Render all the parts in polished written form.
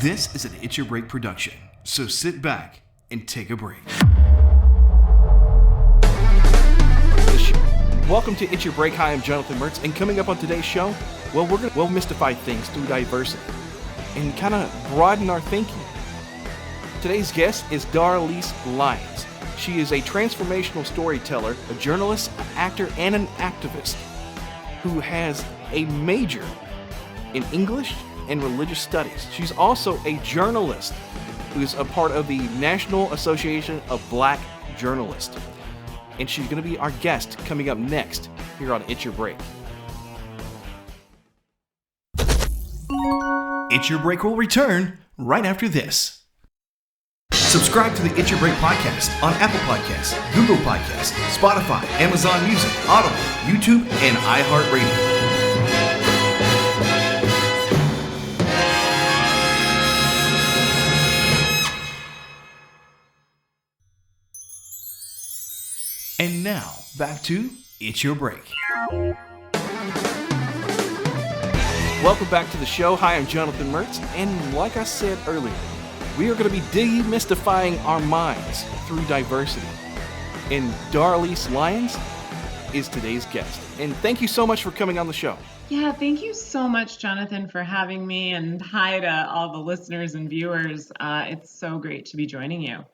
This is an It's Your Break production, so sit back and take a break. Welcome to It's Your Break. Hi, I'm Jonathan Mertz, and coming up on today's show, well, we're going to mystify things through diversity and kind of broaden our thinking. Today's guest is Daralyse Lyons. She is a transformational storyteller, a journalist, an actor, and an activist who has a major in English and religious studies. She's also a journalist who's a part of the National Association of Black Journalists. And she's going to be our guest coming up next here on It's Your Break. It's Your Break will return right after this. Subscribe to the It's Your Break podcast on Apple Podcasts, Google Podcasts, Spotify, Amazon Music, Audible, YouTube, and iHeartRadio. And now, back to It's Your Break. Welcome back to the show. Hi, I'm Jonathan Mertz, and like I said earlier, we are going to be demystifying our minds through diversity. And Daralyse Lyons is today's guest. And thank you so much for coming on the show. Yeah, thank you so much, Jonathan, for having me, and hi to all the listeners and viewers. It's so great to be joining you.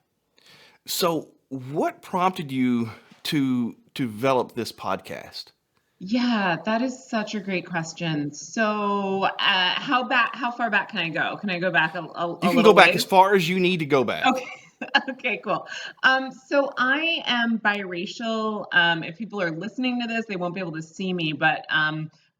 So, what prompted you to develop this podcast? Yeah, that is such a great question. So, how far back can I go? Can I go back a You can go back as far as you need to go back. Okay. Okay, cool. So I am biracial. If people are listening to this, they won't be able to see me, but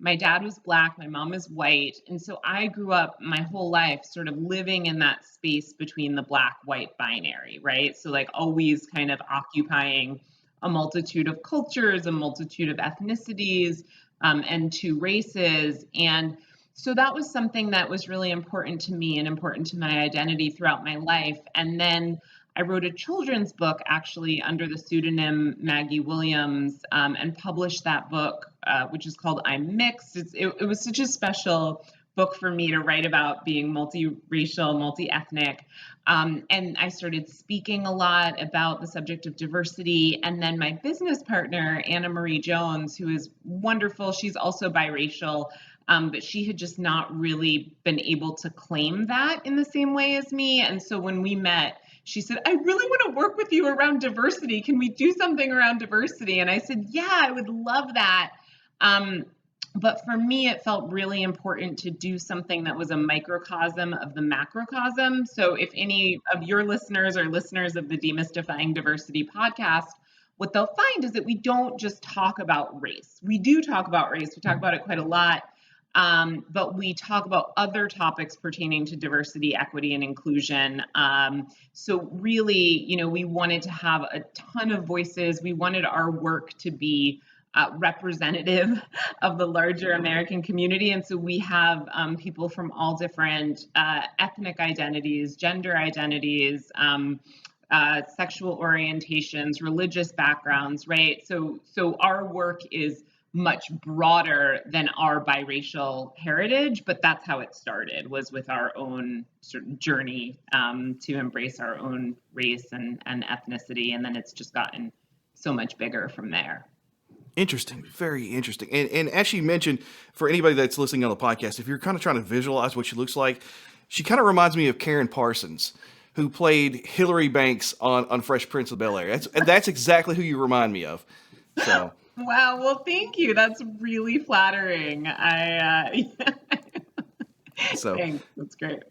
my dad was Black, my mom is white. And so I grew up my whole life sort of living in that space between the Black-white binary, right? So like always kind of occupying a multitude of cultures, a multitude of ethnicities, and two races. And so that was something that was really important to me and important to my identity throughout my life. And then I wrote a children's book actually under the pseudonym Maggie Williams, and published that book, which is called I'm Mixed. It was such a special book for me to write about being multiracial, multi-ethnic. And I started speaking a lot about the subject of diversity. And then my business partner, Anna Marie Jones, who is wonderful, she's also biracial, but she had just not really been able to claim that in the same way as me. And so when we met, she said, I really want to work with you around diversity. Can we do something around diversity? And I said, yeah, I would love that. But for me, it felt really important to do something that was a microcosm of the macrocosm. So if any of your listeners are listeners of the Demystifying Diversity podcast, what they'll find is that we don't just talk about race. We do talk about race. We talk about it quite a lot. But we talk about other topics pertaining to diversity, equity, and inclusion. So really, we wanted to have a ton of voices. We wanted our work to be representative of the larger American community. And so we have people from all different ethnic identities, gender identities, sexual orientations, religious backgrounds, right? So our work is much broader than our biracial heritage, but that's how it started, was with our own sort of journey to embrace our own race and ethnicity. And then it's just gotten so much bigger from there. Interesting. Very interesting. And as she mentioned, for anybody that's listening on the podcast, if you're kind of trying to visualize what she looks like, she kind of reminds me of Karen Parsons, who played Hillary Banks on Fresh Prince of Bel-Air. That's exactly who you remind me of. So. Wow. Well, thank you. That's really flattering. So thanks. That's great.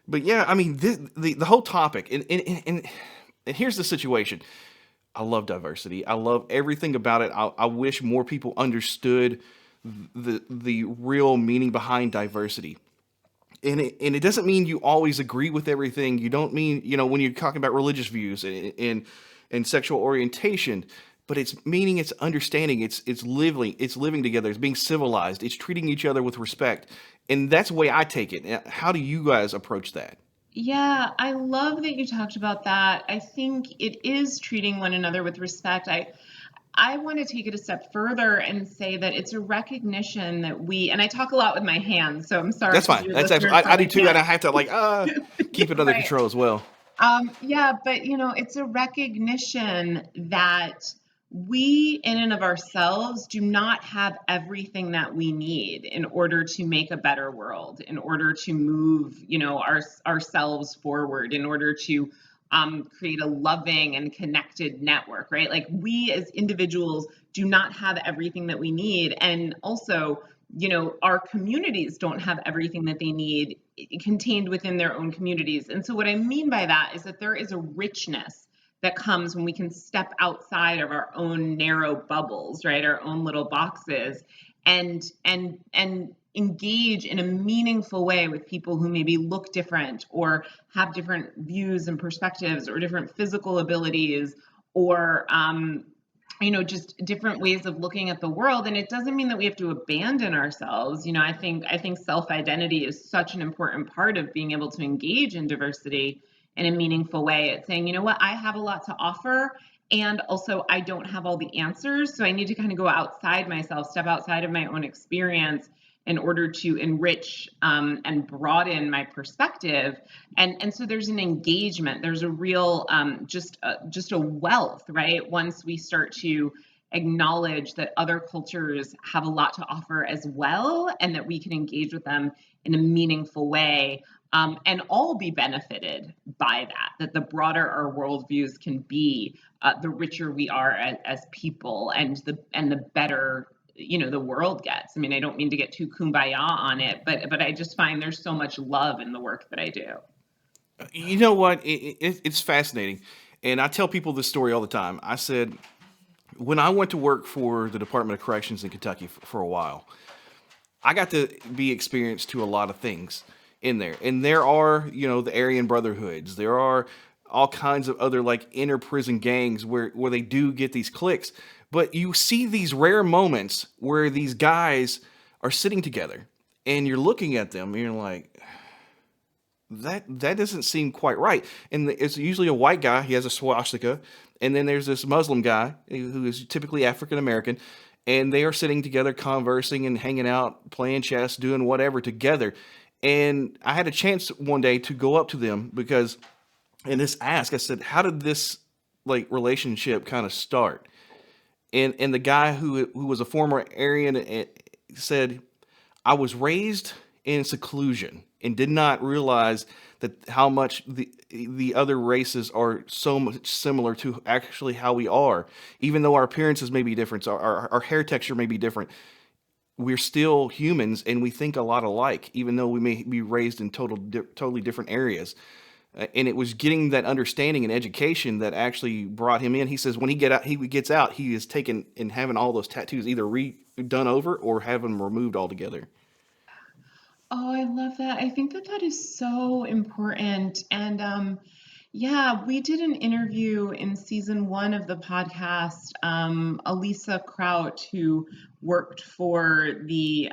But yeah, I mean, the whole topic, and here's the situation. I love diversity. I love everything about it. I wish more people understood the real meaning behind diversity. And it doesn't mean you always agree with everything. You don't mean, when you're talking about religious views and sexual orientation, but it's meaning, it's understanding, it's living together, it's being civilized, it's treating each other with respect. And that's the way I take it. How do you guys approach that? Yeah, I love that you talked about that. I think it is treating one another with respect. I want to take it a step further and say that it's a recognition that and I talk a lot with my hands, so I'm sorry. That's fine. That's absolutely, I do too, and I have to keep it under Right. control as well. Yeah, but it's a recognition that we in and of ourselves do not have everything that we need in order to make a better world, in order to move, ourselves forward, in order to create a loving and connected network, right? Like we as individuals do not have everything that we need. And also, our communities don't have everything that they need contained within their own communities. And so what I mean by that is that there is a richness that comes when we can step outside of our own narrow bubbles, right? Our own little boxes, and engage in a meaningful way with people who maybe look different or have different views and perspectives or different physical abilities or just different ways of looking at the world. And it doesn't mean that we have to abandon ourselves. I think self-identity is such an important part of being able to engage in diversity in a meaningful way. It's saying, you know what, I have a lot to offer, and also I don't have all the answers. So I need to kind of go outside myself, step outside of my own experience in order to enrich and broaden my perspective. And so there's an engagement, there's a real just a wealth, right? Once we start to acknowledge that other cultures have a lot to offer as well, and that we can engage with them in a meaningful way, and all be benefited by that the broader our worldviews can be, the richer we are as people, and the better the world gets. I mean, I don't mean to get too kumbaya on it, but I just find there's so much love in the work that I do. You know what? It's fascinating. And I tell people this story all the time. I said, when I went to work for the Department of Corrections in Kentucky for a while, I got to be experienced to a lot of things in there. And there are, the Aryan Brotherhoods. There are all kinds of other like inner prison gangs where they do get these cliques. But you see these rare moments where these guys are sitting together and you're looking at them and you're like, that doesn't seem quite right. And it's usually a white guy. He has a swastika. And then there's this Muslim guy who is typically African American. And they are sitting together, conversing and hanging out, playing chess, doing whatever together. And I had a chance one day to go up to them because in this ask, I said, how did this relationship kind of start? And the guy who was a former Aryan said, I was raised in seclusion and did not realize that how much the other races are so much similar to actually how we are. Even though our appearances may be different, our hair texture may be different, we're still humans and we think a lot alike, even though we may be raised in totally different areas. And it was getting that understanding and education that actually brought him in. He says when he gets out, he is taken and having all those tattoos either redone over or have them removed altogether. Oh, I love that. I think that is so important. And yeah, we did an interview in season 1 of the podcast. Elisa Kraut, who worked for the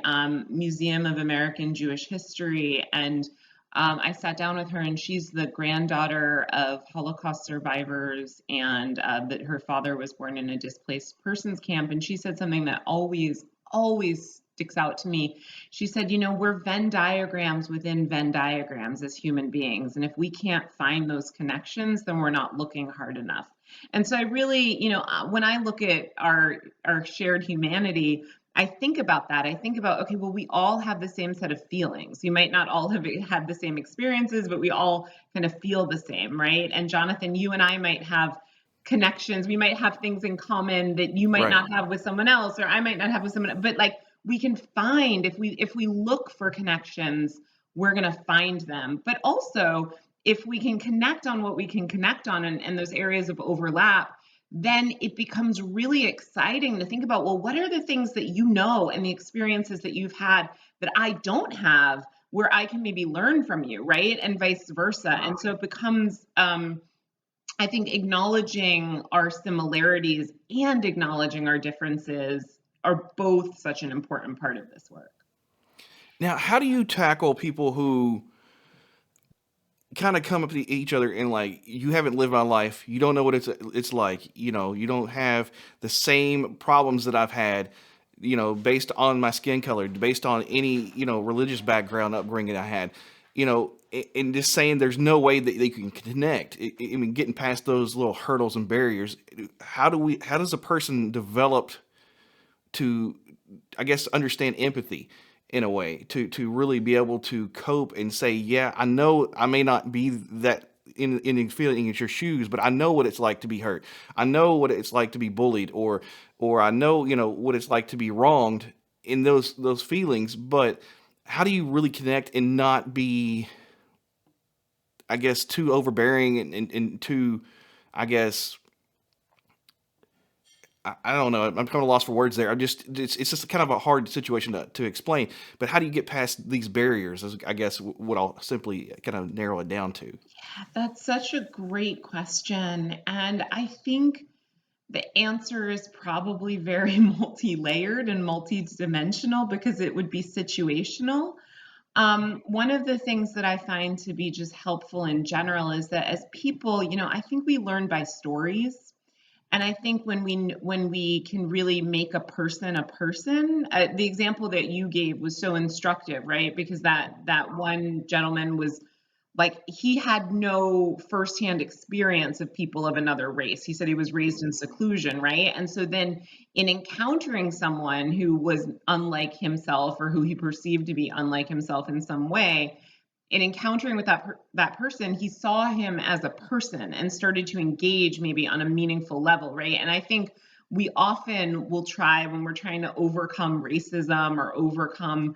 Museum of American Jewish History, and I sat down with her, and she's the granddaughter of Holocaust survivors, and that her father was born in a displaced persons camp. And she said something that always sticks out to me. She said, we're Venn diagrams within Venn diagrams as human beings. And if we can't find those connections, then we're not looking hard enough. And so I really, when I look at our shared humanity, I think about that. I think about, okay, well, we all have the same set of feelings. You might not all have had the same experiences, but we all kind of feel the same, right? And Jonathan, you and I might have connections. We might have things in common that you might not have with someone else, or I might not have with someone else. But we can find, if we look for connections, we're going to find them. But also, if we can connect on what we can connect on and those areas of overlap, then it becomes really exciting to think about, well, what are the things that and the experiences that you've had that I don't have, where I can maybe learn from you, right? And vice versa. And so it becomes, I think, acknowledging our similarities and acknowledging our differences are both such an important part of this work. Now, how do you tackle people who kind of come up to each other and like, you haven't lived my life. You don't know what it's like. You don't have the same problems that I've had, based on my skin color, based on any, religious background upbringing I had, and just saying there's no way that they can connect. I mean, getting past those little hurdles and barriers. How does a person develop to, I guess, understand empathy in a way, to really be able to cope and say, yeah, I know I may not be that in feeling in your shoes, but I know what it's like to be hurt. I know what it's like to be bullied, or I know, what it's like to be wronged in those feelings. But how do you really connect and not be, I guess, too overbearing and too, I guess, I don't know. I'm kind of lost for words there. It's just kind of a hard situation to explain. But how do you get past these barriers? Is, I guess, what I'll simply kind of narrow it down to. Yeah, that's such a great question. And I think the answer is probably very multi-layered and multi-dimensional because it would be situational. One of the things that I find to be just helpful in general is that as people, I think we learn by stories. And I think when we can really make a person, the example that you gave was so instructive, right? Because that one gentleman was like, he had no firsthand experience of people of another race. He said he was raised in seclusion, right? And so then in encountering someone who was unlike himself, or who he perceived to be unlike himself in some way, in encountering with that person, he saw him as a person and started to engage maybe on a meaningful level, right? And I think we often will try, when we're trying to overcome racism or overcome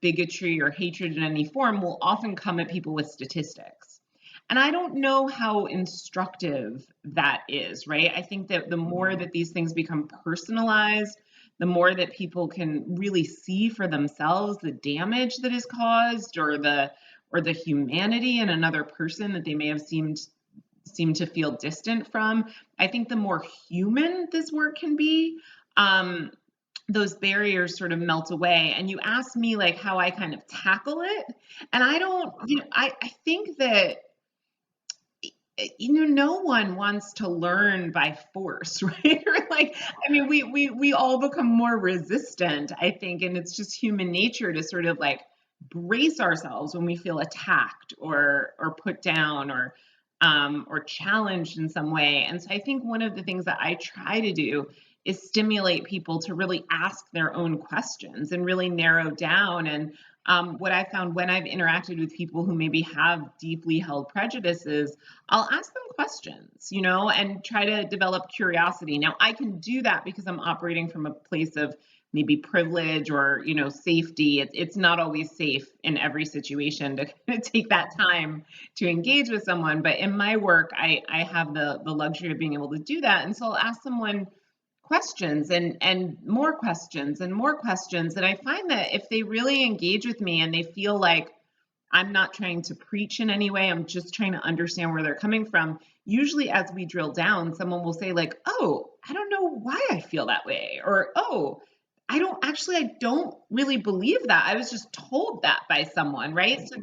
bigotry or hatred in any form, we'll often come at people with statistics. And I don't know how instructive that is, right? I think that the more that these things become personalized, the more that people can really see for themselves the damage that is caused, or the humanity in another person that they may have seemed to feel distant from, I think the more human this work can be, those barriers sort of melt away. And you asked me like how I kind of tackle it. And I don't, I think that, no one wants to learn by force, right? Or like, I mean, we all become more resistant, I think, and it's just human nature to sort of like brace ourselves when we feel attacked or put down or challenged in some way. And so I think one of the things that I try to do is stimulate people to really ask their own questions and really narrow down. And what I found when I've interacted with people who maybe have deeply held prejudices, I'll ask them questions, and try to develop curiosity. Now, I can do that because I'm operating from a place of maybe privilege or, safety. It's not always safe in every situation to take that time to engage with someone. But in my work, I have the luxury of being able to do that. And so I'll ask someone questions and more questions and more questions. And I find that if they really engage with me and they feel like I'm not trying to preach in any way, I'm just trying to understand where they're coming from, usually as we drill down, someone will say like, oh, I don't know why I feel that way. Or, oh, I don't really believe that. I was just told that by someone, right? So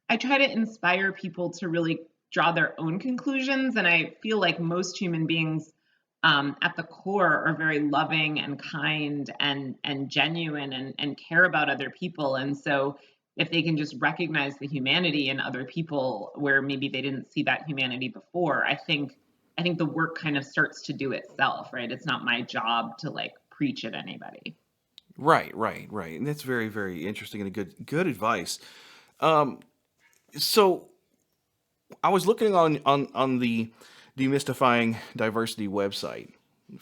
I try to inspire people to really draw their own conclusions. And I feel like most human beings at the core are very loving and kind and genuine and care about other people. And so if they can just recognize the humanity in other people where maybe they didn't see that humanity before, I think the work kind of starts to do itself, right? It's not my job to like preach at anybody. Right. And that's very, very interesting and good advice. So I was looking on the Demystifying Diversity website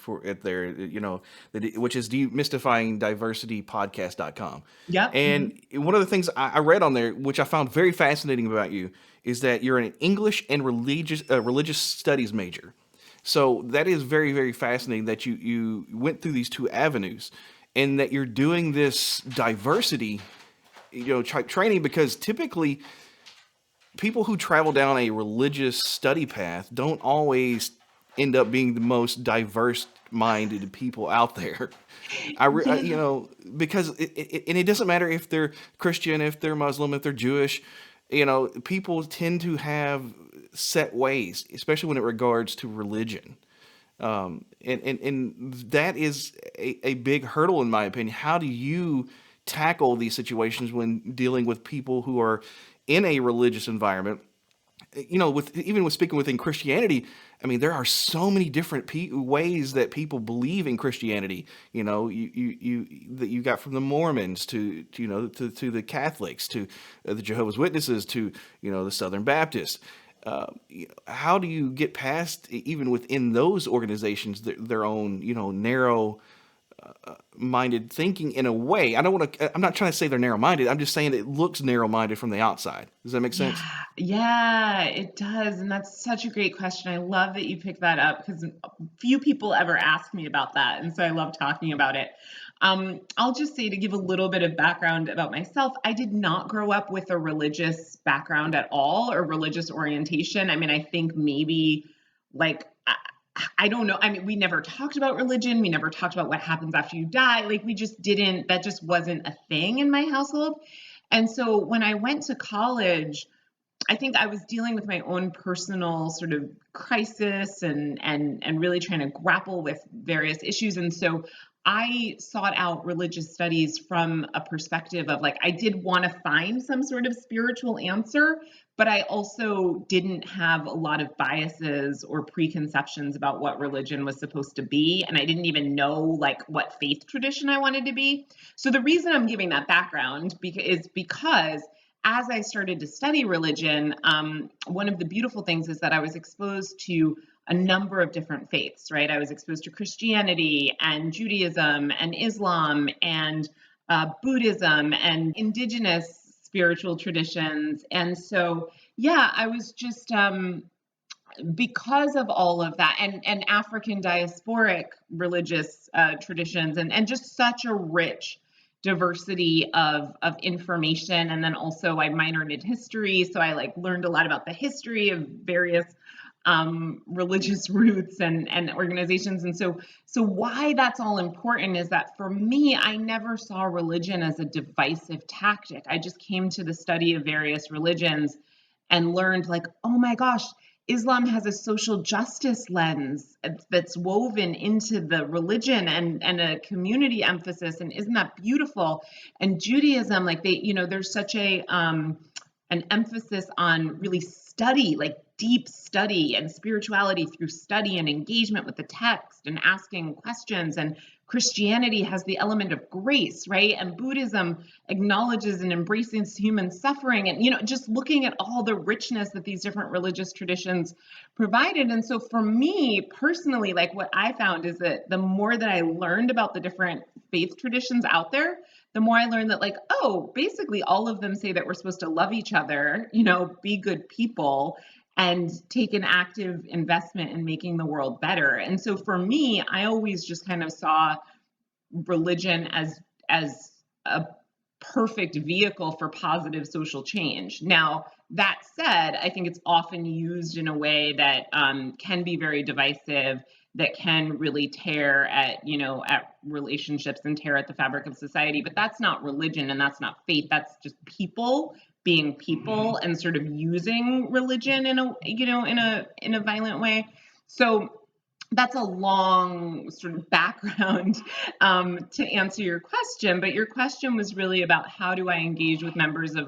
which is demystifyingdiversitypodcast.com. Yeah. And one of the things I read on there, which I found very fascinating about you, is that you're an English and religious studies major. So that is very, very fascinating that you went through these two avenues, and that you're doing this diversity, training, because typically people who travel down a religious study path don't always end up being the most diverse-minded people out there. Because it doesn't matter if they're Christian, if they're Muslim, if they're Jewish, People tend to have set ways, especially when it regards to religion. And that is a big hurdle, in my opinion. How do you tackle these situations when dealing with people who are in a religious environment? With speaking within Christianity, I mean, there are so many different ways that people believe in Christianity. That you got from the Mormons to the Catholics to the Jehovah's Witnesses to the Southern Baptists. How do you get past, even within those organizations, their own narrow minded thinking in a way? I'm not trying to say they're narrow minded. I'm just saying it looks narrow minded from the outside. Does that make sense? Yeah, it does. And that's such a great question. I love that you picked that up because few people ever ask me about that. And so I love talking about it. I'll just say, to give a little bit of background about myself, I did not grow up with a religious background at all, or religious orientation. I mean, I think maybe I don't know. I mean, we never talked about religion. We never talked about what happens after you die. We just didn't, that just wasn't a thing in my household. And so when I went to college, I think I was dealing with my own personal sort of crisis and really trying to grapple with various issues. And so I sought out religious studies from a perspective of I did want to find some sort of spiritual answer, but I also didn't have a lot of biases or preconceptions about what religion was supposed to be. And I didn't even know what faith tradition I wanted to be. So the reason I'm giving that background is because as I started to study religion, one of the beautiful things is that I was exposed to a number of different faiths, right? I was exposed to Christianity and Judaism and Islam and Buddhism and indigenous spiritual traditions. And so, yeah, I was just, because of all of that, and African diasporic religious traditions, and just such a rich diversity of information. And then also I minored in history, so I learned a lot about the history of various religious roots and organizations. And so why that's all important is that for me, I never saw religion as a divisive tactic. I just came to the study of various religions and learned oh my gosh, Islam has a social justice lens that's woven into the religion and a community emphasis. And isn't that beautiful? And Judaism, there's such an emphasis on really study, deep study and spirituality through study and engagement with the text and asking questions. And Christianity has the element of grace, right? And Buddhism acknowledges and embraces human suffering, and just looking at all the richness that these different religious traditions provided. And so for me personally, what I found is that the more that I learned about the different faith traditions out there, the more I learned that basically all of them say that we're supposed to love each other, be good people, and take an active investment in making the world better. And so for me, I always just kind of saw religion as a perfect vehicle for positive social change. Now, that said, I think it's often used in a way that can be very divisive, that can really tear at relationships and tear at the fabric of society. But that's not religion and that's not faith. That's just people being people and sort of using religion in a violent way. So that's a long sort of background to answer your question. But your question was really about how do I engage with members of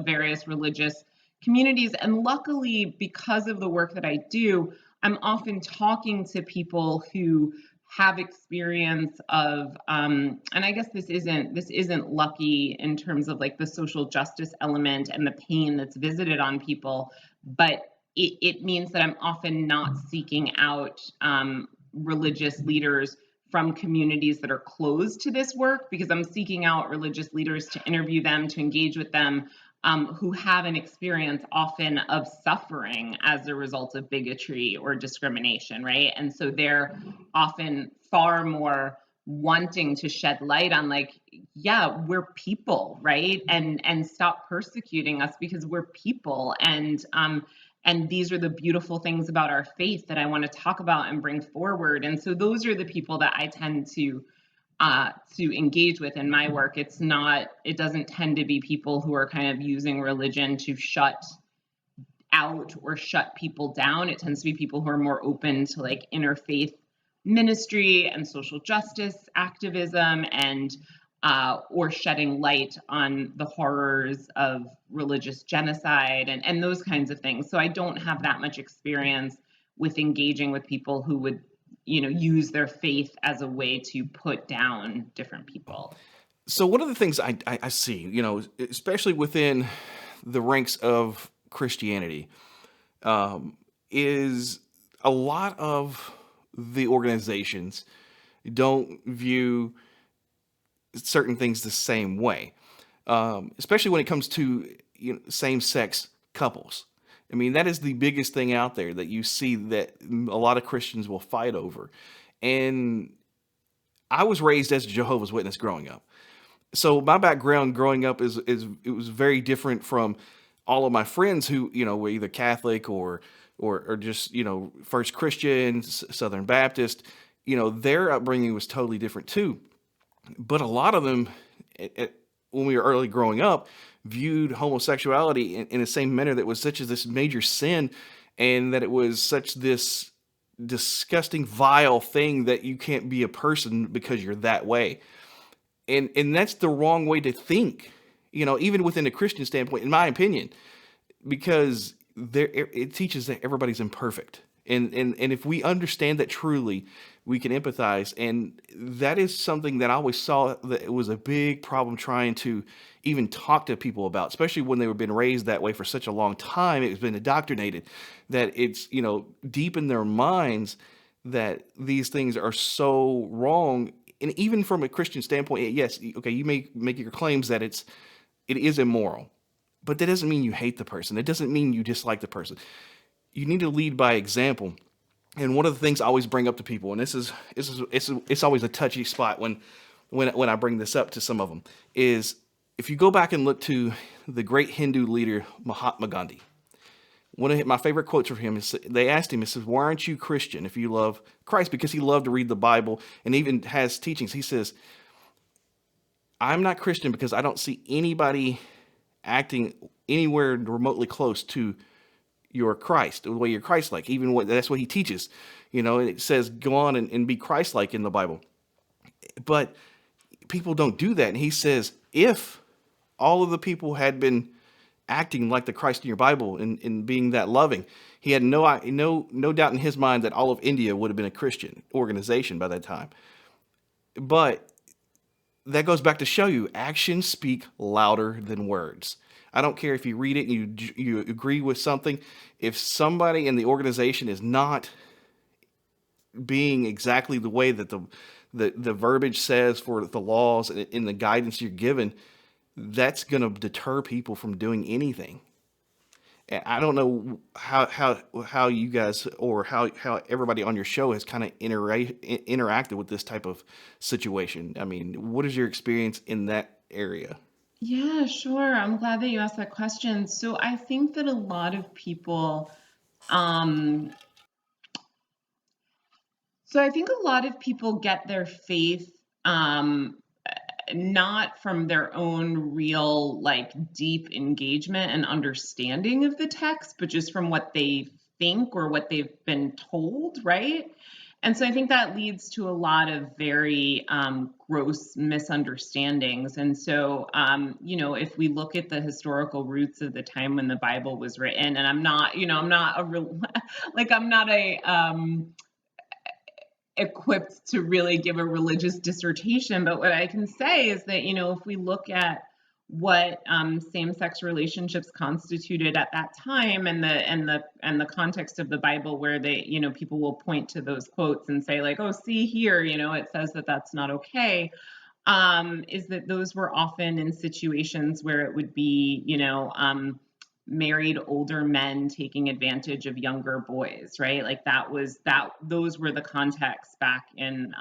various religious communities. And luckily, because of the work that I do, I'm often talking to people who have experience of, and I guess this isn't lucky in terms of the social justice element and the pain that's visited on people, but it means that I'm often not seeking out religious leaders from communities that are closed to this work, because I'm seeking out religious leaders to interview them, to engage with them, who have an experience often of suffering as a result of bigotry or discrimination, right? And so they're often far more wanting to shed light on yeah, we're people, right? And stop persecuting us because we're people. And these are the beautiful things about our faith that I want to talk about and bring forward. And so those are the people that I tend to to engage with in my work. It doesn't tend to be people who are kind of using religion to shut out or shut people down. It tends to be people who are more open to like interfaith ministry and social justice activism and or shedding light on the horrors of religious genocide and those kinds of things. So I don't have that much experience with engaging with people who would, use their faith as a way to put down different people. So one of the things I see, especially within the ranks of Christianity, is a lot of the organizations don't view certain things the same way, especially when it comes to same-sex couples. I mean, that is the biggest thing out there that you see that a lot of Christians will fight over. And I was raised as a Jehovah's Witness growing up. So my background growing up it was very different from all of my friends who, were either Catholic or just, First Christian, Southern Baptist. Their upbringing was totally different too. But a lot of them, when we were early growing up, viewed homosexuality in the same manner that was such as this major sin, and that it was such this disgusting, vile thing that you can't be a person because you're that way. And that's the wrong way to think, even within a Christian standpoint, in my opinion, because it teaches that everybody's imperfect. And if we understand that truly, we can empathize. And that is something that I always saw that it was a big problem trying to even talk to people about, especially when they were being raised that way for such a long time. It's been indoctrinated that it's, deep in their minds that these things are so wrong. And even from a Christian standpoint, yes, okay, you may make your claims that it is immoral, but that doesn't mean you hate the person. It doesn't mean you dislike the person. You need to lead by example. And one of the things I always bring up to people, and it's always a touchy spot when I bring this up to some of them, is if you go back and look to the great Hindu leader Mahatma Gandhi. One of my favorite quotes from him is, they asked him, it says, "Why aren't you Christian if you love Christ?" Because he loved to read the Bible and even has teachings. He says, "I'm not Christian because I don't see anybody acting anywhere remotely close to your Christ, the way you're Christ-like." That's what he teaches, and it says, go on and be Christ-like in the Bible. But people don't do that. And he says, if all of the people had been acting like the Christ in your Bible and being that loving, he had no doubt in his mind that all of India would have been a Christian organization by that time. But that goes back to show you actions speak louder than words. I don't care if you read it and you agree with something. If somebody in the organization is not being exactly the way that the verbiage says for the laws and in the guidance you're given, that's going to deter people from doing anything. And I don't know how you guys or how everybody on your show has kind of interacted with this type of situation. I mean, what is your experience in that area? Yeah, sure. I'm glad that you asked that question. So I think that a lot of people, get their faith, not from their own real, like, deep engagement and understanding of the text, but just from what they think or what they've been told, right? And so I think that leads to a lot of very gross misunderstandings. And so, if we look at the historical roots of the time when the Bible was written, and I'm not equipped to really give a religious dissertation, but what I can say is that, if we look at what same-sex relationships constituted at that time and the context of the Bible, where they, people will point to those quotes and say, like, oh, see here, it says that that's not okay, is that those were often in situations where it would be, married older men taking advantage of younger boys, right? Like those were the contexts back in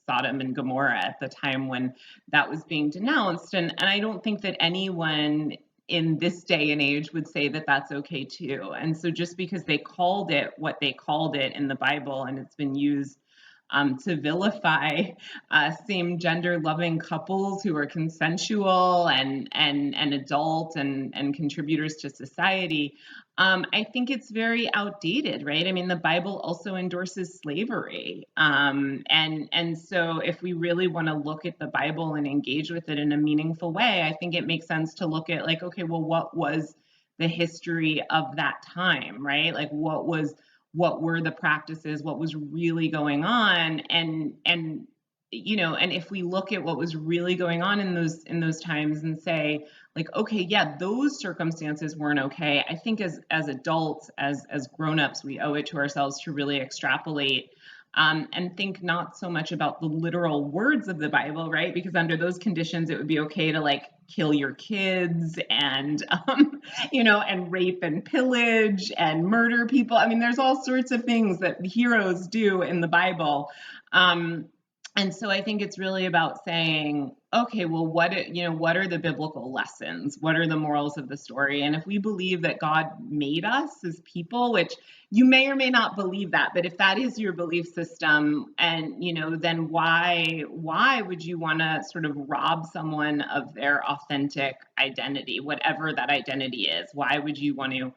Sodom and Gomorrah at the time when that was being denounced. And I don't think that anyone in this day and age would say that that's okay too. And so just because they called it what they called it in the Bible and it's been used to vilify same gender loving couples who are consensual and adult and contributors to society. I think it's very outdated, right? I mean, the Bible also endorses slavery. And so if we really want to look at the Bible and engage with it in a meaningful way, I think it makes sense to look at like, okay, well, what was the history of that time, right? Like what were the practices, what was really going on? And if we look at what was really going on in those times and say, like, okay, yeah, those circumstances weren't okay. I think as adults, as grown-ups, we owe it to ourselves to really extrapolate and think not so much about the literal words of the Bible, right? Because under those conditions, it would be okay to like kill your kids and, and rape and pillage and murder people. I mean, there's all sorts of things that heroes do in the Bible. And so I think it's really about saying, okay, well, what are the biblical lessons? What are the morals of the story? And if we believe that God made us as people, which you may or may not believe that, but if that is your belief system, and then why would you want to sort of rob someone of their authentic identity, whatever that identity is? Why would you want to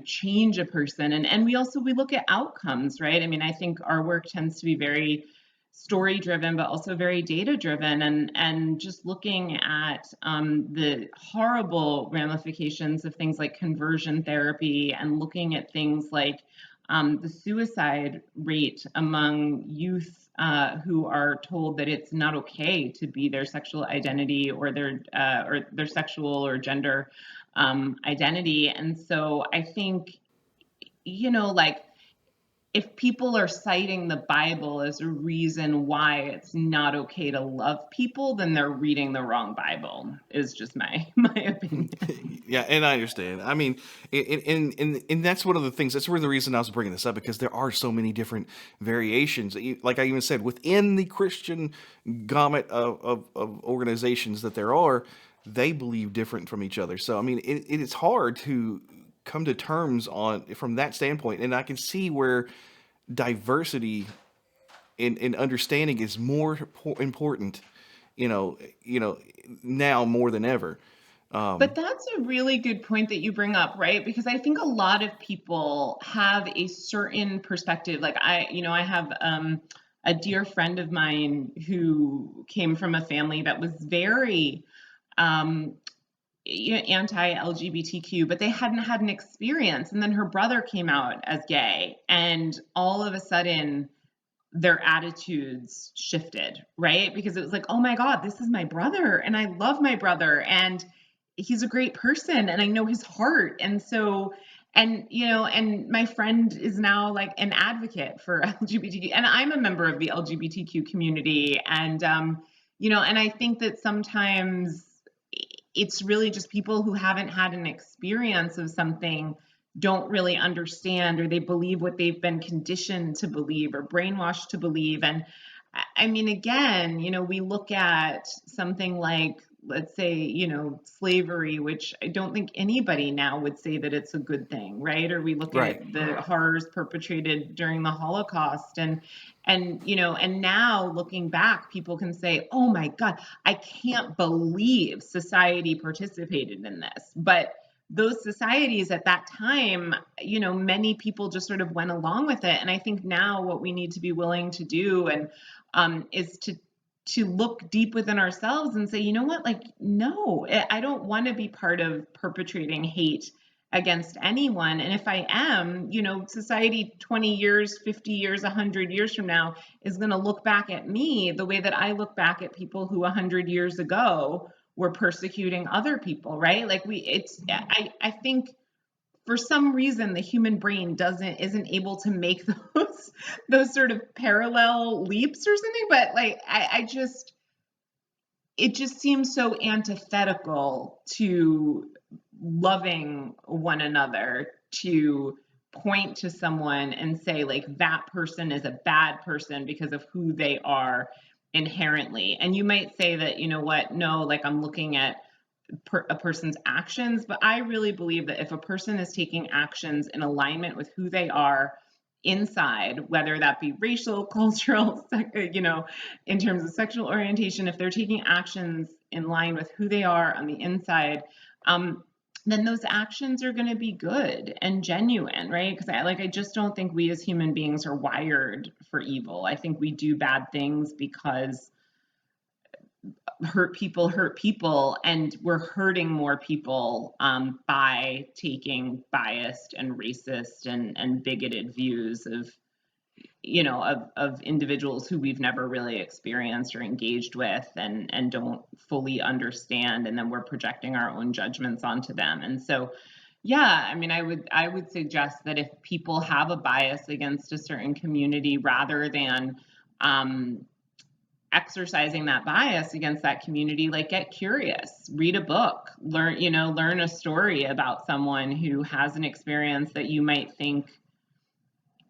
change a person? And we look at outcomes, right? I mean, I think our work tends to be very story driven, but also very data driven, and just looking at the horrible ramifications of things like conversion therapy, and looking at things like the suicide rate among youth who are told that it's not okay to be their sexual identity or their sexual or gender identity. And so I think, if people are citing the Bible as a reason why it's not okay to love people, then they're reading the wrong Bible, is just my opinion. Yeah, and I understand. I mean, and that's one of the things. That's where the reason I was bringing this up, because there are so many different variations. Like I even said, within the Christian gamut of organizations that there are, they believe different from each other. So I mean, it is hard to come to terms from that standpoint. And I can see where diversity in understanding is more important, now more than ever. But that's a really good point that you bring up, right? Because I think a lot of people have a certain perspective. Like I have a dear friend of mine who came from a family that was very anti-LGBTQ, but they hadn't had an experience. And then her brother came out as gay, and all of a sudden their attitudes shifted, right? Because it was like, oh my God, this is my brother, and I love my brother, and he's a great person, and I know his heart. And so, and my friend is now like an advocate for LGBTQ, and I'm a member of the LGBTQ community. And, and I think that sometimes it's really just people who haven't had an experience of something don't really understand, or they believe what they've been conditioned to believe or brainwashed to believe. And I mean, again, we look at something like, let's say, slavery, which I don't think anybody now would say that it's a good thing, right? Or we look at the horrors perpetrated during the Holocaust, and now looking back, people can say, oh my God, I can't believe society participated in this. But those societies at that time, many people just sort of went along with it. And I think now what we need to be willing to do is to look deep within ourselves and say, you know what, like, no, I don't want to be part of perpetrating hate against anyone. And if I am, society 20 years, 50 years, 100 years from now is going to look back at me the way that I look back at people who 100 years ago were persecuting other people, right? Like I think for some reason the human brain isn't able to make those sort of parallel leaps or something. But like it just seems so antithetical to loving one another to point to someone and say, like, that person is a bad person because of who they are inherently. And you might say that, no, like, I'm looking at a person's actions, but I really believe that if a person is taking actions in alignment with who they are, inside, whether that be racial, cultural, in terms of sexual orientation, if they're taking actions in line with who they are on the inside, then those actions are going to be good and genuine, right? Because I just don't think we as human beings are wired for evil. I think we do bad things because hurt people, and we're hurting more people by taking biased and racist and bigoted views of individuals who we've never really experienced or engaged with and don't fully understand, and then we're projecting our own judgments onto them. And so I would suggest that if people have a bias against a certain community, rather than exercising that bias against that community, like, get curious, read a book, learn a story about someone who has an experience that you might think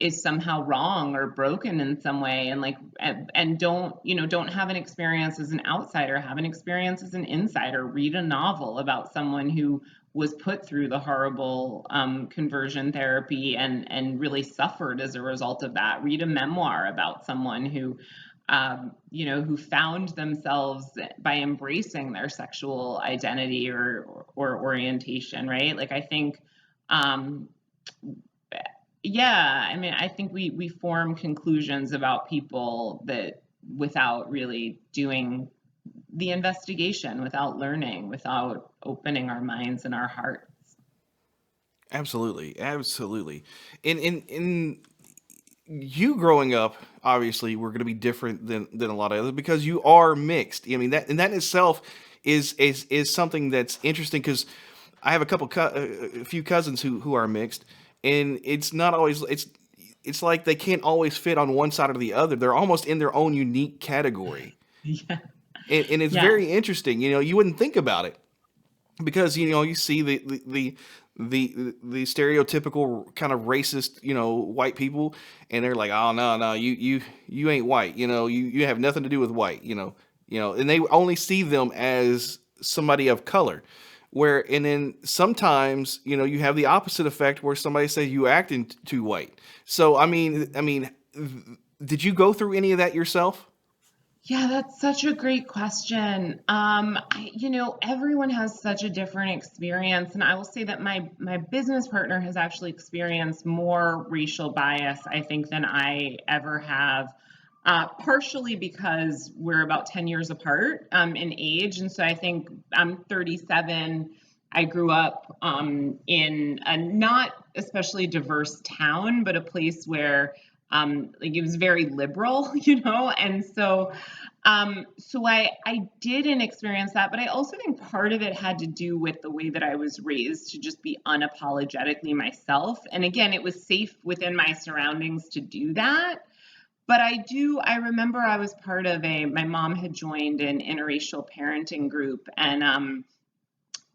is somehow wrong or broken in some way, and don't have an experience as an outsider, have an experience as an insider. Read a novel about someone who was put through the horrible conversion therapy and really suffered as a result of that. Read a memoir about someone who who found themselves by embracing their sexual identity or orientation, right? Like, I think, I think we form conclusions about people that without really doing the investigation, without learning, without opening our minds and our hearts. Absolutely. In you growing up, obviously, we're going to be different than a lot of others because you are mixed. I mean, that in itself is something that's interesting, because I have a few cousins who are mixed, and it's not always it's like they can't always fit on one side or the other. They're almost in their own unique category. Yeah. And it's very interesting. You wouldn't think about it, because you see the stereotypical kind of racist, white people, and they're like, oh, no, you ain't white, you have nothing to do with white, and they only see them as somebody of color. And then sometimes, you have the opposite effect where somebody says you acting too white. So, I mean, did you go through any of that yourself? Yeah, that's such a great question. Everyone has such a different experience, and I will say that my business partner has actually experienced more racial bias, I think, than I ever have. Partially because we're about 10 years apart in age, and so I think I'm 37. I grew up in a not especially diverse town, but a place where it was very liberal, and so I didn't experience that, but I also think part of it had to do with the way that I was raised to just be unapologetically myself. And again, it was safe within my surroundings to do that. But I remember I was part of my mom had joined an interracial parenting group,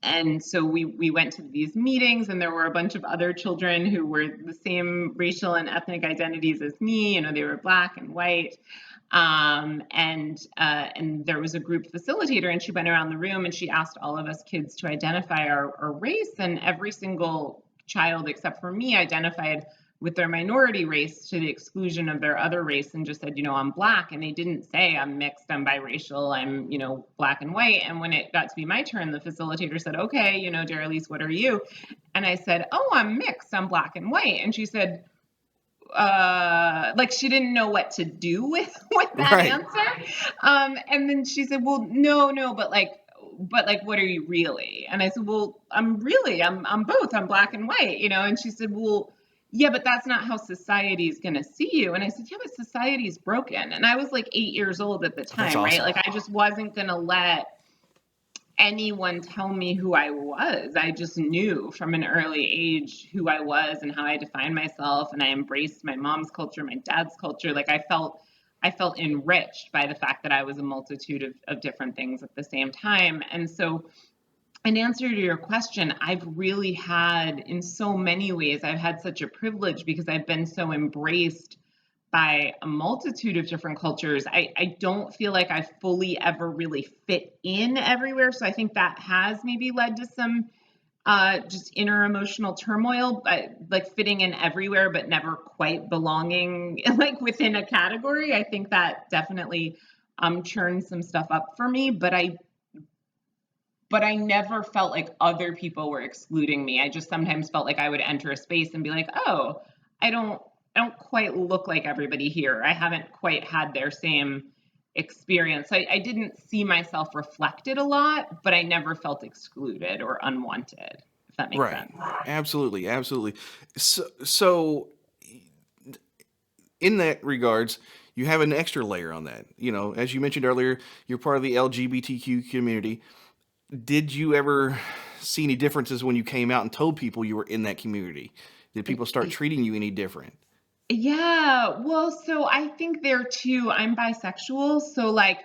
and so we went to these meetings, and there were a bunch of other children who were the same racial and ethnic identities as me. They were Black and white. And there was a group facilitator, and she went around the room and she asked all of us kids to identify our race, and every single child except for me identified with their minority race to the exclusion of their other race, and just said, I'm Black. And they didn't say I'm mixed, I'm biracial, I'm, Black and white. And when it got to be my turn, the facilitator said, okay, Daralyse, what are you? And I said, oh, I'm mixed, I'm Black and white. And she said, she didn't know what to do with that Right. answer. And then she said, well, no, but what are you really? And I said, well, I'm both, I'm Black and white, and she said, well, yeah, but that's not how society is going to see you. And I said, yeah, but society is broken. And I was like 8 years old at the time, That's awesome. right? Like, I just wasn't going to let anyone tell me who I was. I just knew from an early age who I was and how I defined myself. And I embraced my mom's culture, my dad's culture. Like, I felt enriched by the fact that I was a multitude of different things at the same time. And so, in answer to your question, I've really had, in so many ways, I've had such a privilege because I've been so embraced by a multitude of different cultures. I don't feel like I fully ever really fit in everywhere. So I think that has maybe led to some just inner emotional turmoil, but like fitting in everywhere, but never quite belonging like within a category. I think that definitely churned some stuff up for me, but I never felt like other people were excluding me. I just sometimes felt like I would enter a space and be like, oh, I don't quite look like everybody here. I haven't quite had their same experience. I didn't see myself reflected a lot, but I never felt excluded or unwanted, if that makes sense. Absolutely. Absolutely. So in that regards, you have an extra layer on that. You know, as you mentioned earlier, you're part of the LGBTQ community. Did you ever see any differences when you came out and told people you were in that community? Did people start treating you any different? Yeah, well, so I think there too, I'm bisexual. So like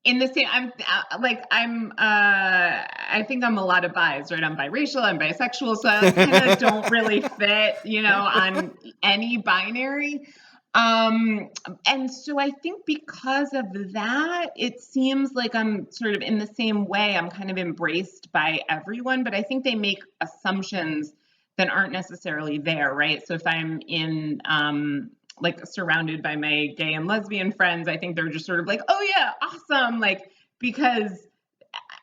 in the same, I think I'm a lot of bis, right? I'm biracial, I'm bisexual. So I kind of don't really fit, on any binary. And so I think because of that, it seems like I'm sort of in the same way, I'm kind of embraced by everyone, but I think they make assumptions that aren't necessarily there, right? So if I'm in like surrounded by my gay and lesbian friends, I think they're just sort of like, oh yeah, awesome. Like, because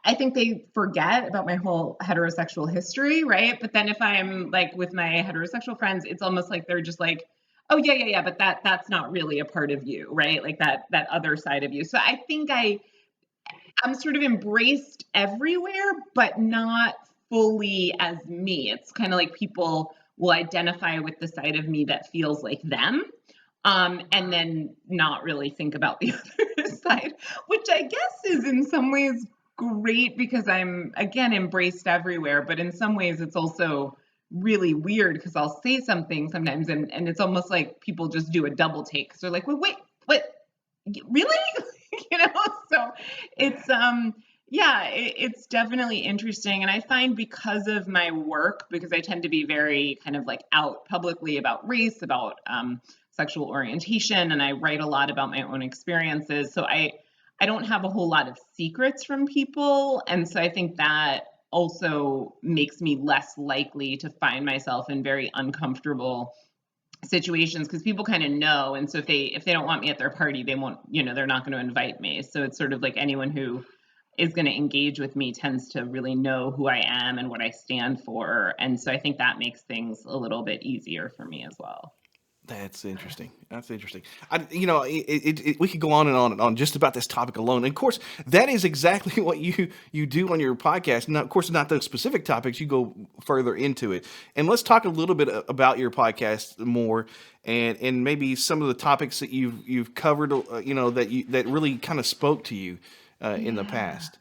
I think they forget about my whole heterosexual history, right? But then if I'm like with my heterosexual friends, it's almost like they're just like, oh yeah, but that's not really a part of you, right? Like that other side of you. So I think I'm sort of embraced everywhere, but not fully as me. It's kind of like people will identify with the side of me that feels like them, and then not really think about the other side, which I guess is in some ways great because I'm, again, embraced everywhere. But in some ways, it's also really weird because I'll say something sometimes and it's almost like people just do a double take. So they're like, wait, what? Really? So it's it's definitely interesting. And I find because of my work, because I tend to be very kind of like out publicly about race, about sexual orientation, and I write a lot about my own experiences. So I don't have a whole lot of secrets from people. And so I think that also makes me less likely to find myself in very uncomfortable situations because people kind of know. And so if they don't want me at their party, they won't, they're not going to invite me. So it's sort of like anyone who is going to engage with me tends to really know who I am and what I stand for. And so I think that makes things a little bit easier for me as well. That's interesting. We could go on and on and on just about this topic alone. And of course, that is exactly what you do on your podcast. Now, of course, not those specific topics. You go further into it. And let's talk a little bit about your podcast more, and maybe some of the topics that you've covered. That really kind of spoke to you in the past.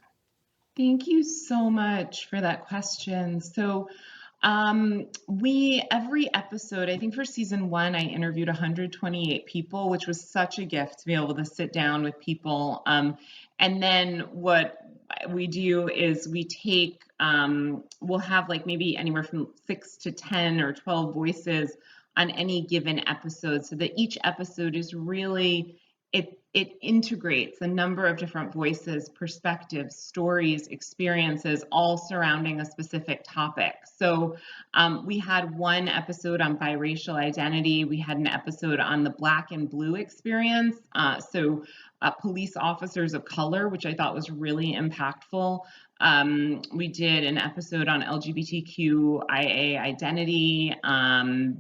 Thank you so much for that question. So. Every episode, I think for season 1, I interviewed 128 people, which was such a gift to be able to sit down with people. And then what we do is we take, we'll have like maybe anywhere from 6 to 10 or 12 voices on any given episode, so that each episode is really, it integrates a number of different voices, perspectives, stories, experiences, all surrounding a specific topic. So we had one episode on biracial identity. We had an episode on the Black and Blue experience. Police officers of color, which I thought was really impactful. We did an episode on LGBTQIA identity.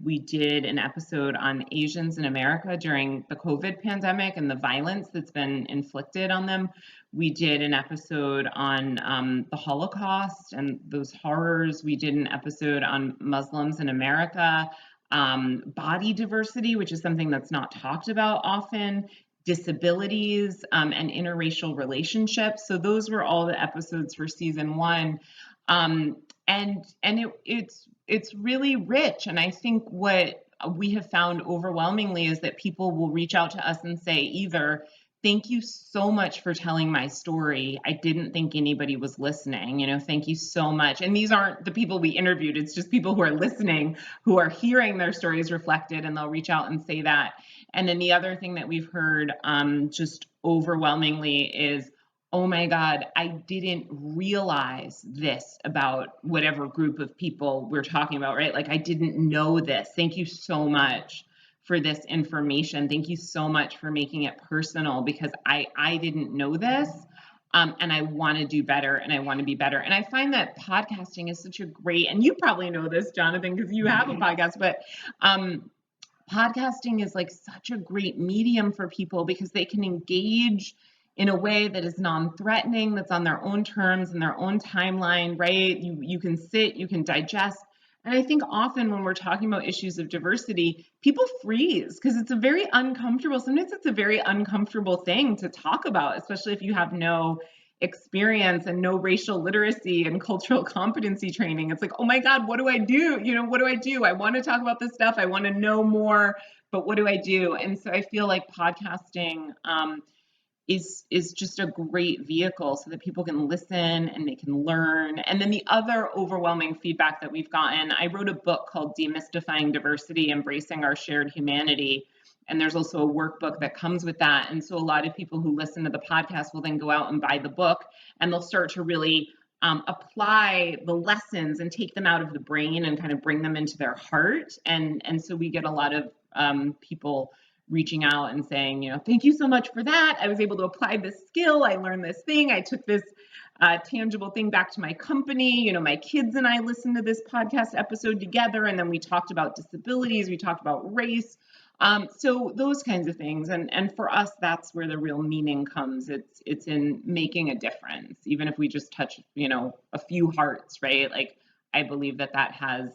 We did an episode on Asians in America during the COVID pandemic and the violence that's been inflicted on them. We did an episode on the Holocaust and those horrors. We did an episode on Muslims in America, body diversity, which is something that's not talked about often, disabilities, and interracial relationships. So those were all the episodes for season 1. And it's really rich. And I think what we have found overwhelmingly is that people will reach out to us and say either, thank you so much for telling my story. I didn't think anybody was listening. Thank you so much. And these aren't the people we interviewed. It's just people who are listening, who are hearing their stories reflected, and they'll reach out and say that. And then the other thing that we've heard just overwhelmingly is, oh my God, I didn't realize this about whatever group of people we're talking about, right? Like I didn't know this. Thank you so much for this information. Thank you so much for making it personal, because I didn't know this. And I want to do better, and I want to be better. And I find that podcasting is such a great, and you probably know this, Jonathan, because you have a podcast, but podcasting is like such a great medium for people because they can engage in a way that is non-threatening, that's on their own terms and their own timeline, right? You can sit, you can digest. And I think often when we're talking about issues of diversity, people freeze because sometimes it's a very uncomfortable thing to talk about, especially if you have no experience and no racial literacy and cultural competency training. It's like, oh my God, what do I do? What do I do? I want to talk about this stuff. I want to know more, but what do I do? And so I feel like podcasting is just a great vehicle so that people can listen and they can learn. And then the other overwhelming feedback that we've gotten, I wrote a book called Demystifying Diversity, Embracing Our Shared Humanity. And there's also a workbook that comes with that. And so a lot of people who listen to the podcast will then go out and buy the book, and they'll start to really apply the lessons and take them out of the brain and kind of bring them into their heart. And so we get a lot of people reaching out and saying, thank you so much for that. I was able to apply this skill. I learned this thing. I took this tangible thing back to my company. My kids and I listened to this podcast episode together, and then we talked about disabilities. We talked about race. So those kinds of things. And for us, that's where the real meaning comes. It's in making a difference, even if we just touch, a few hearts, right? Like, I believe that has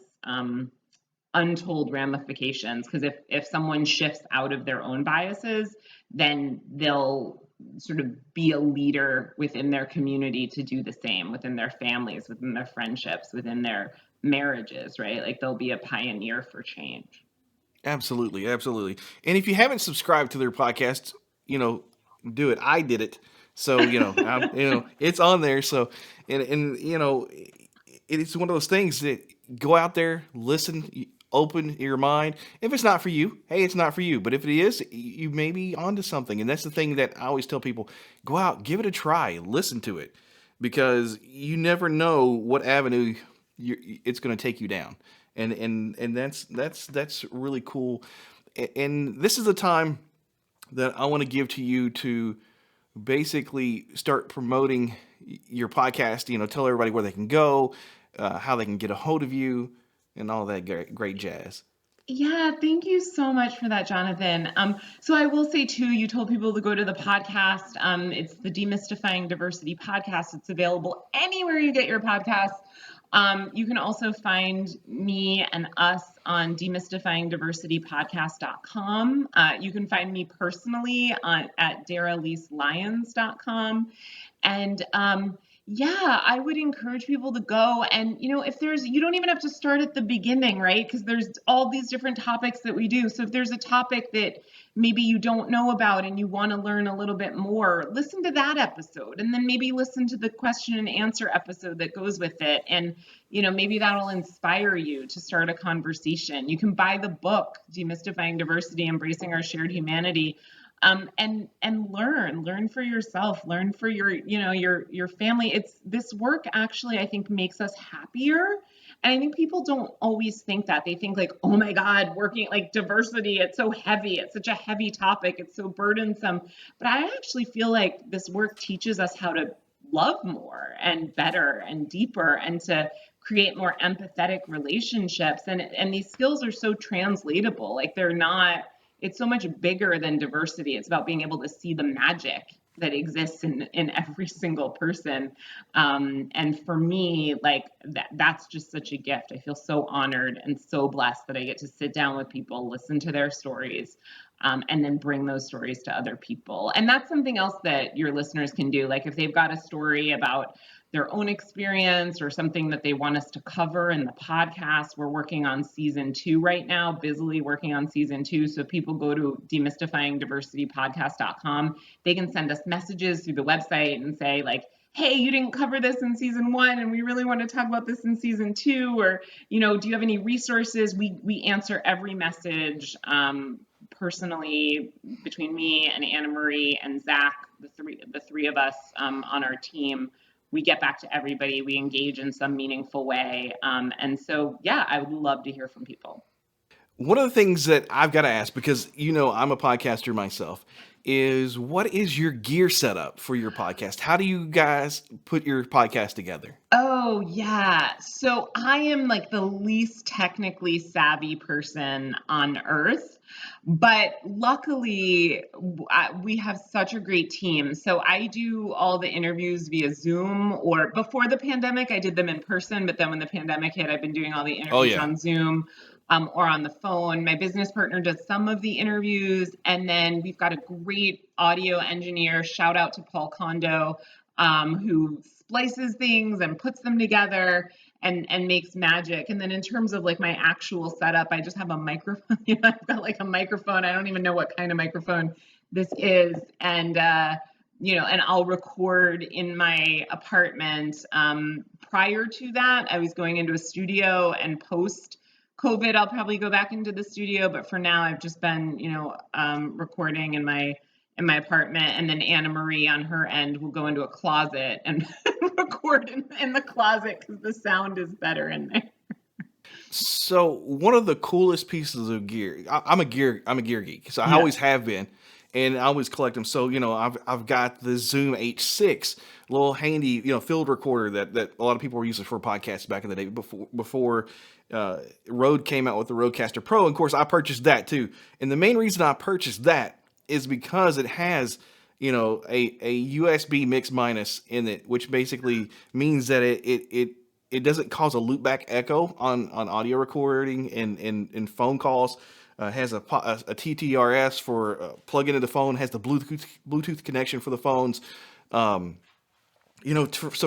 untold ramifications, because if someone shifts out of their own biases, then they'll sort of be a leader within their community to do the same, within their families, within their friendships, within their marriages, right? Like, they'll be a pioneer for change. Absolutely. Absolutely. And if you haven't subscribed to their podcast, do it. I did it. So, it's on there. So, and it's one of those things that go out there, listen, open your mind. If it's not for you, hey, it's not for you. But if it is, you may be onto something. And that's the thing that I always tell people: go out, give it a try, listen to it, because you never know what avenue it's going to take you down. And that's really cool. And this is the time that I want to give to you to basically start promoting your podcast. Tell everybody where they can go, how they can get a hold of you, and all that great jazz. Yeah, thank you so much for that, Jonathan. So I will say too, you told people to go to the podcast. It's the Demystifying Diversity Podcast. It's available anywhere you get your podcasts. You can also find me and us on demystifyingdiversitypodcast.com. You can find me personally at DaralyseLyons.com. And I would encourage people to go. And, you don't even have to start at the beginning, right? Because there's all these different topics that we do. So if there's a topic that maybe you don't know about and you want to learn a little bit more, listen to that episode, and then maybe listen to the question and answer episode that goes with it. And, maybe that'll inspire you to start a conversation. You can buy the book, Demystifying Diversity, Embracing Our Shared Humanity. And learn for yourself, learn for your family. This work actually, I think, makes us happier. And I think people don't always think that. They think like, oh my God, working like diversity, it's so heavy. It's such a heavy topic. It's so burdensome. But I actually feel like this work teaches us how to love more and better and deeper, and to create more empathetic relationships. And these skills are so translatable. Like, it's so much bigger than diversity. It's about being able to see the magic that exists in every single person. And for me, like that's just such a gift. I feel so honored and so blessed that I get to sit down with people, listen to their stories, and then bring those stories to other people. And that's something else that your listeners can do. Like, if they've got a story about their own experience or something that they want us to cover in the podcast, we're working on season 2 right now, busily working on season 2. So people go to demystifyingdiversitypodcast.com. They can send us messages through the website and say like, hey, you didn't cover this in season 1 and we really want to talk about this in season 2, or, do you have any resources? We answer every message personally between me and Anna Marie and Zach, the three of us on our team, we get back to everybody, we engage in some meaningful way. And so, yeah, I would love to hear from people. One of the things that I've got to ask, because I'm a podcaster myself, is what is your gear setup for your podcast? How do you guys put your podcast together? Oh, yeah. So I am like the least technically savvy person on earth, but luckily we have such a great team. So I do all the interviews via Zoom, or before the pandemic, I did them in person. But then when the pandemic hit, I've been doing all the interviews on Zoom. Or on the phone. My business partner does some of the interviews, and then we've got a great audio engineer. Shout out to Paul Kondo, who splices things and puts them together and makes magic. And then in terms of like my actual setup, I just have a microphone. I've got like a microphone. I don't even know what kind of microphone this is, and and I'll record in my apartment. Prior to that, I was going into a studio, and post COVID, I'll probably go back into the studio, but for now, I've just been, recording in my apartment, and then Anna Marie on her end will go into a closet and record in the closet because the sound is better in there. So one of the coolest pieces of gear, I'm a gear geek, so I always have been, and I always collect them. So I've got the Zoom H6, little handy field recorder that a lot of people were using for podcasts back in the day before Rode came out with the Rodecaster Pro. And of course, I purchased that too, and the main reason I purchased that is because it has a USB mix minus in it, which basically means that it doesn't cause a loopback echo on audio recording and phone calls. Has a TTRS for plug into the phone. Has the Bluetooth connection for the phones. So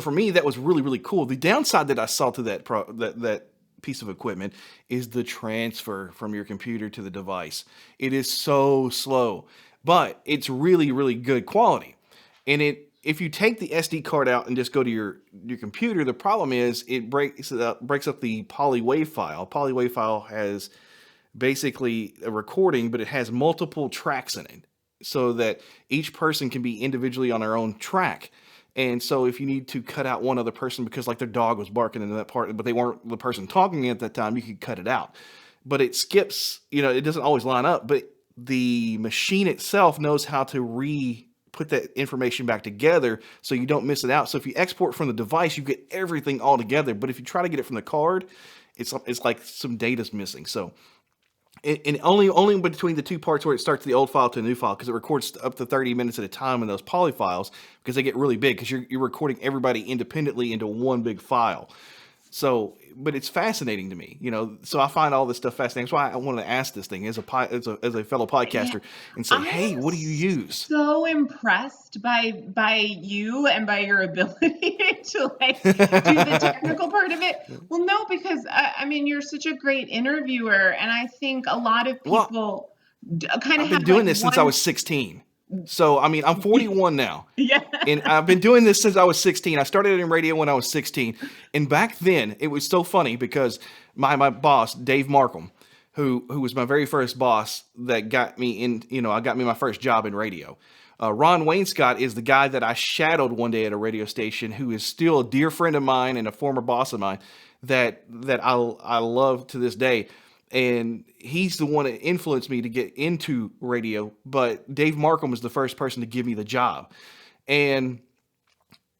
for me that was really, really cool. The downside that I saw to that piece of equipment is the transfer from your computer to the device. It is so slow, but it's really, really good quality. And if you take the SD card out and just go to your computer, the problem is it breaks up the polywave file. Polywave file has basically a recording, but it has multiple tracks in it, so that each person can be individually on their own track. And so if you need to cut out one other person because like their dog was barking into that part, but they weren't the person talking at that time, you could cut it out. But it skips, it doesn't always line up, but the machine itself knows how to put that information back together so you don't miss it out. So if you export from the device, you get everything all together. But if you try to get it from the card, it's like some data's missing. So and only between the two parts where it starts the old file to a new file, because it records up to 30 minutes at a time in those poly files, because they get really big because you're recording everybody independently into one big file. So, but it's fascinating to me, so I find all this stuff fascinating. That's why I wanted to ask this thing as a fellow podcaster and say, hey, what do you use? So impressed by you and by your ability to do the technical part of it. Well, no, because you're such a great interviewer, and I think a lot of people kind of I've been doing this since I was 16. So, I'm 41 now. Yeah. And I've been doing this since I was 16. I started in radio when I was 16. And back then, it was so funny because my boss, Dave Markham, who was my very first boss that got me in, I got me my first job in radio. Ron Wainscott is the guy that I shadowed one day at a radio station, who is still a dear friend of mine and a former boss of mine that I love to this day. And he's the one that influenced me to get into radio. But Dave Markham was the first person to give me the job. And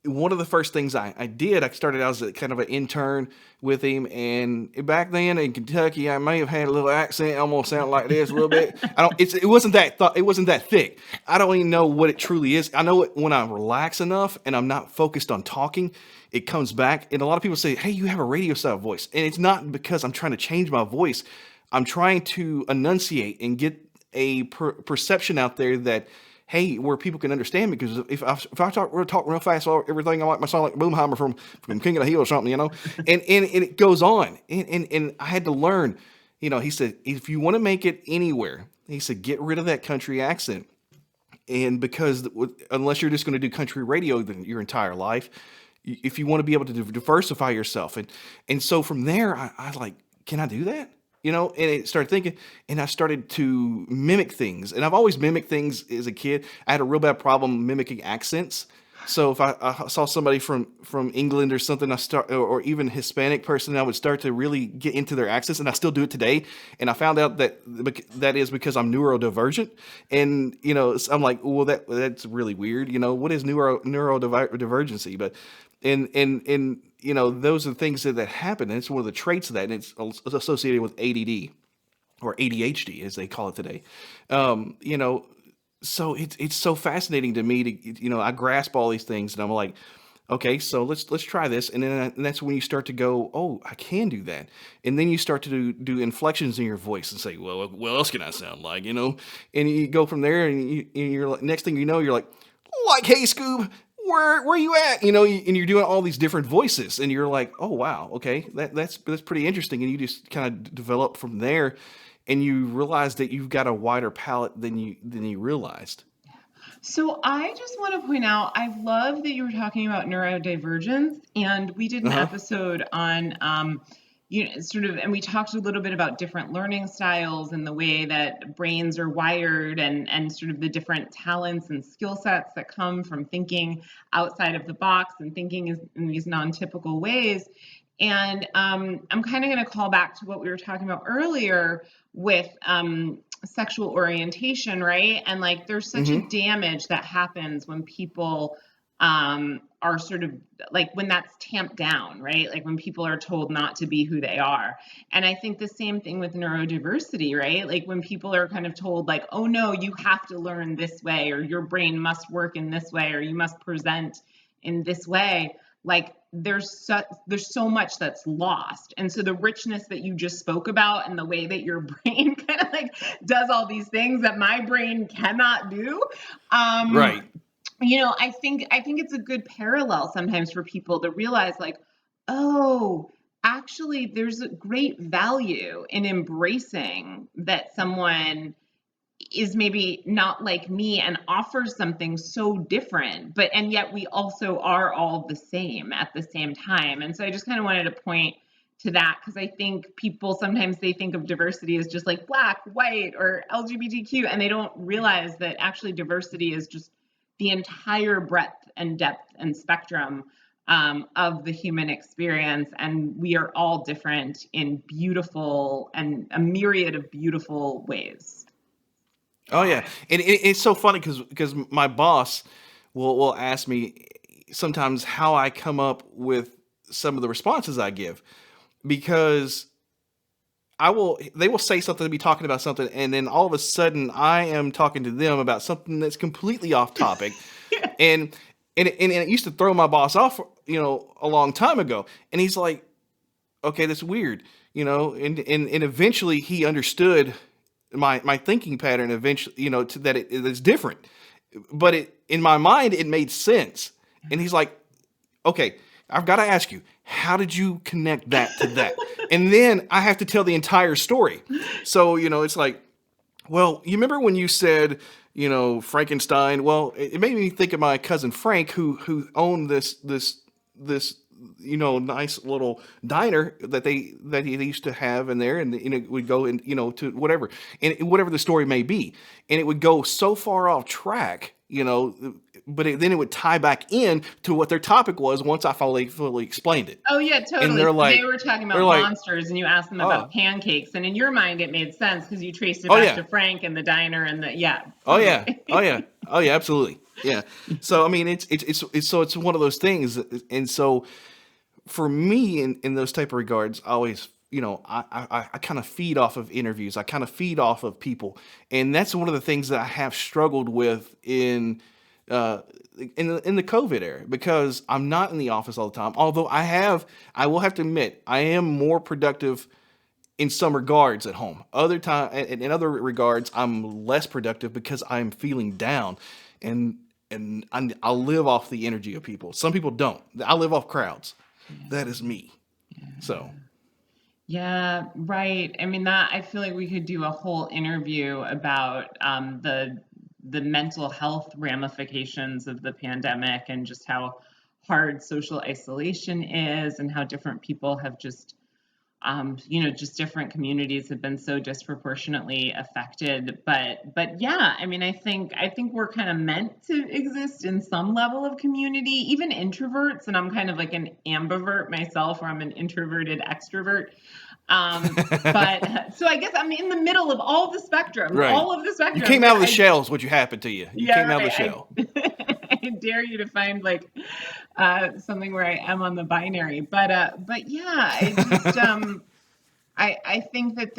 one of the first things I did, I started out as a kind of an intern with him. And back then in Kentucky, I may have had a little accent, almost sound like this a little bit. It wasn't that thick. I don't even know what it truly is. I know it when I relax enough and I'm not focused on talking, it comes back. And a lot of people say, hey, you have a radio style voice. And it's not because I'm trying to change my voice. I'm trying to enunciate and get a perception out there that, hey, where people can understand me. Because if I talk real fast, everything I might sound like Boomheimer from King of the Hill or something, and it goes on. And I had to learn, he said, if you want to make it anywhere, he said, get rid of that country accent. And because unless you're just going to do country radio your entire life, if you want to be able to diversify yourself. And so from there, I was like, can I do that? and it started thinking, and I started to mimic things. And I've always mimicked things as a kid. I had a real bad problem mimicking accents. So if I saw somebody from England or something, or even Hispanic person, I would start to really get into their accents, and I still do it today. And I found out that is because I'm neurodivergent, and I'm like, well, that's really weird. What is neurodivergency? But those are the things that happen, and it's one of the traits of that, and it's associated with ADD or ADHD as they call it today. Um, you know, so it's so fascinating to me to I grasp all these things and I'm like, okay, so let's try this, and that's when you start to go, oh, I can do that, and then you start to do inflections in your voice and say, well, what else can I sound like, and you go from there, and you're like, next thing you know, you're like, hey Scoob, where you at, and you're doing all these different voices, and you're like, oh wow, okay, that's pretty interesting, and you just kind of develop from there. And you realize that you've got a wider palette than you realized. So I just want to point out, I love that you were talking about neurodivergence, and we did an episode on, and we talked a little bit about different learning styles and the way that brains are wired, and sort of the different talents and skill sets that come from thinking outside of the box and thinking in these non-typical ways. And I'm kind of going to call back to what we were talking about earlier with sexual orientation, right? And like there's such a damage that happens when people are sort of like when that's tamped down, right? Like when people are told not to be who they are. And I think the same thing with neurodiversity, right? Like when people are kind of told like, oh no, you have to learn this way, or your brain must work in this way, or you must present in this way. Like there's so much that's lost. And so the richness that you just spoke about and the way that your brain kind of like does all these things that my brain cannot do. Right. I think it's a good parallel sometimes for people to realize like, oh, actually there's a great value in embracing that someone is maybe not like me and offers something so different, and yet we also are all the same at the same time. And so I just kind of wanted to point to that, because I think people sometimes they think of diversity as just like black, white, or LGBTQ, and they don't realize that actually diversity is just the entire breadth and depth and spectrum of the human experience, and we are all different in beautiful and a myriad of beautiful ways. Oh yeah, and it's so funny because my boss will ask me sometimes how I come up with some of the responses I give, because they will say something to be talking about something, and then all of a sudden I am talking to them about something that's completely off topic, and it used to throw my boss off, a long time ago, and he's like, okay, that's weird, and eventually he understood my thinking pattern eventually, that it's different, but in my mind, it made sense. And he's like, okay, I've got to ask you, how did you connect that to that? And then I have to tell the entire story. So, it's like, well, you remember when you said, Frankenstein? Well, it made me think of my cousin Frank, who owned this nice little diner that he used to have in there, and would go and to whatever the story may be, and it would go so far off track, but then it would tie back in to what their topic was once I fully explained it. Oh yeah, totally. And they're like, they were talking about monsters, and you asked them about pancakes, and in your mind it made sense because you traced it back to Frank and the diner and the Totally. Oh yeah, absolutely. Yeah. So I mean, it's one of those things, and so for me in those type of regards, I always, I kind of feed off of interviews. I kind of feed off of people, and that's one of the things that I have struggled with in the COVID era, because I'm not in the office all the time. Although I will have to admit, I am more productive in some regards at home. Other time, in other regards, I'm less productive because I'm feeling down, and I'll live off the energy of people. Some people don't. I live off crowds. That is me. So. Yeah, right. I mean, I feel like we could do a whole interview about the mental health ramifications of the pandemic, and just how hard social isolation is, and how different people have just just different communities have been so disproportionately affected. But yeah, I mean, I think we're kind of meant to exist in some level of community, even introverts. And I'm kind of like an ambivert myself, or I'm an introverted extrovert. But so I guess I'm in the middle of all the spectrum, right. all of the spectrum. You came out of the shell is what you happened to you. You came out of the shell. I dare you to find like something where I am on the binary, but yeah, I just I think that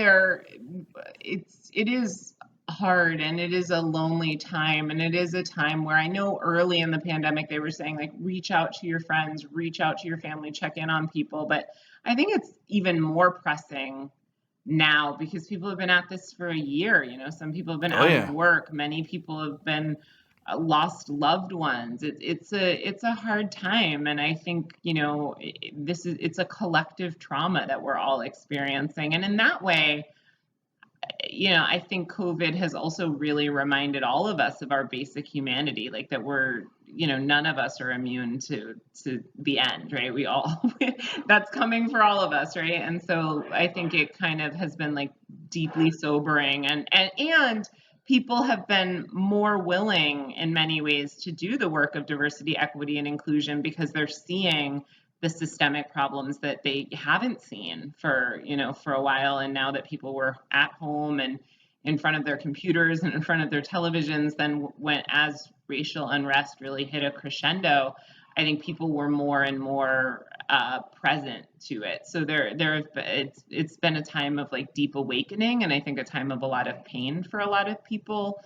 it is hard, and it is a lonely time, and it is a time where I know early in the pandemic they were saying like reach out to your friends, reach out to your family, check in on people, but I think it's even more pressing now because people have been at this for a year. Some people have been out of work, many people have been lost loved ones. It's a hard time, and I think it's a collective trauma that we're all experiencing, and in that way, I think COVID has also really reminded all of us of our basic humanity, like that we're none of us are immune to the end, right? We all that's coming for all of us, right? And so I think it kind of has been like deeply sobering, and people have been more willing in many ways to do the work of diversity, equity, and inclusion because they're seeing the systemic problems that they haven't seen for a while. And now that people were at home and in front of their computers and in front of their televisions, then as racial unrest really hit a crescendo, I think people were more and more present to it. So it's been a time of like deep awakening, and I think a time of a lot of pain for a lot of people.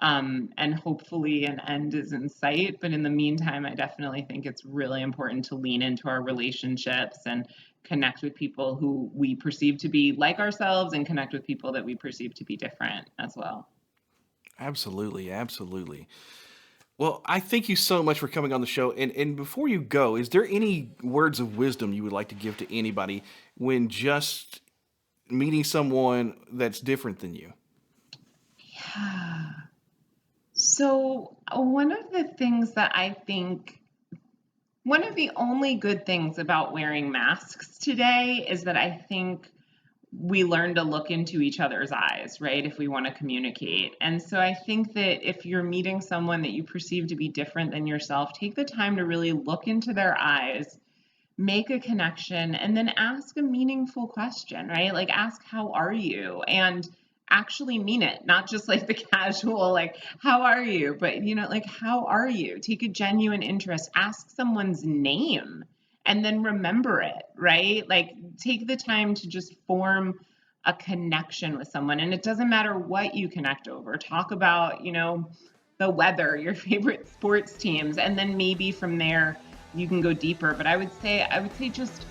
And hopefully an end is in sight. But in the meantime, I definitely think it's really important to lean into our relationships and connect with people who we perceive to be like ourselves, and connect with people that we perceive to be different as well. Absolutely. Absolutely. Well, I thank you so much for coming on the show. And before you go, is there any words of wisdom you would like to give to anybody when just meeting someone that's different than you? Yeah. So one of the things that I think, one of the only good things about wearing masks today is that I think we learn to look into each other's eyes, right? If we want to communicate. And so I think that if you're meeting someone that you perceive to be different than yourself, take the time to really look into their eyes, make a connection, and then ask a meaningful question, right? Like ask, how are you? And actually mean it, not just like the casual, like, how are you? But, like, how are you? Take a genuine interest, ask someone's name, and then remember it, right? Like take the time to just form a connection with someone. And it doesn't matter what you connect over. Talk about, the weather, your favorite sports teams, and then maybe from there you can go deeper. But I would say just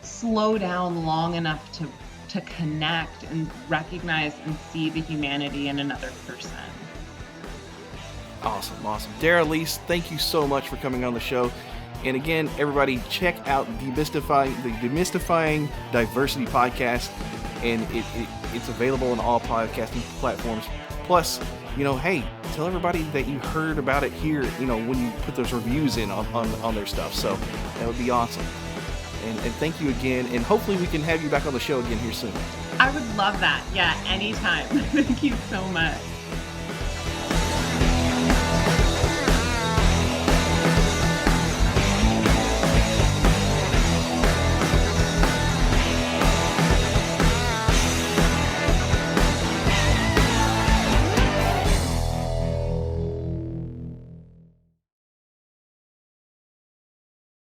slow down long enough to connect and recognize and see the humanity in another person. Awesome. Daralyse, thank you so much for coming on the show. And again, everybody, check out the Demystifying Diversity Podcast, and it's available on all podcasting platforms. Plus, hey, tell everybody that you heard about it here, when you put those reviews in on their stuff. So that would be awesome. And thank you again, and hopefully we can have you back on the show again here soon. I would love that. Yeah, anytime. Thank you so much.